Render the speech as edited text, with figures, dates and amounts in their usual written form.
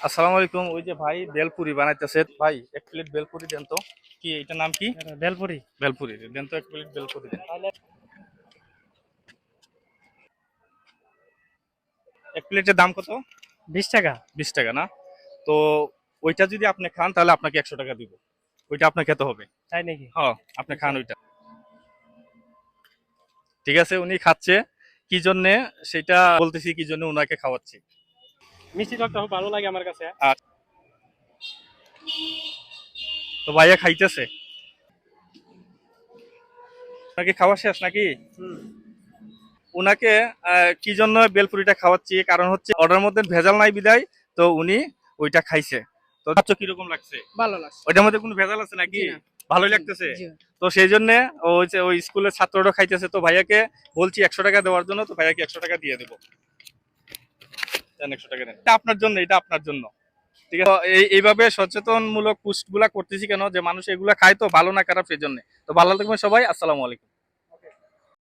আসসালামু আলাইকুম। ওই যে ভাই বেলপুরি বানাইতেছে, ভাই এক প্লেট বেলপুরি দেন তো। কি এটার নাম কি? বেলপুরি। বেলপুরি দেন তো, এক প্লেট বেলপুরি দেন। এক প্লেটের দাম কত? 20 টাকা। 20 টাকা না? তো ওইটা যদি আপনি খান তাহলে আপনাকে 100 টাকা দিব। ওইটা আপনার খেতে হবে। তাই নাকি? হ্যাঁ, আপনি খান ওইটা। ঠিক আছে, উনি খাচ্ছে কি জন্যে সেটা বলতেছি, কি জন্য উনাকে খাওয়াচ্ছি। মিষ্টি টকটা খুব ভালো লাগে আমার কাছে। আর তো ভাইয়া খাইতেছে, নাকি খাওয়া শেষ নাকি? হুম। উনাকে কি জন্য বেলপুরিটা খাওয়াচ্ছি, কারণ হচ্ছে অর্ডার মধ্যে ভেজাল নাই বিদায়। তো উনি ওইটা খাইছে। তো খাচ্ছ কিরকম লাগছে? ভালো লাগছে। ওইটার মধ্যে কোনো ভেজাল আছে নাকি? জি না। ভালোই জি, লাগতেছে। জি। তো সেই জন্য ওই স্কুলের ছাত্ররা খাইতেছে, তো ভাইয়াকে বলছি 100 টাকা দেওয়ার জন্য। তো ভাইয়াকে 100 টাকা দিয়ে দেবো। দেন 100 টাকা দেন, এটা আপনার জন্য, এটা আপনার জন্য। ঠিক আছে, তো এইভাবে সচেতনমূলক পোস্ট গুলা করতেছি কেন, যে মানুষ এগুলা খায় তো ভালো না খারাপ সেই জন্য। তো ভালো থাকবেন সবাই, আসসালামু আলাইকুম।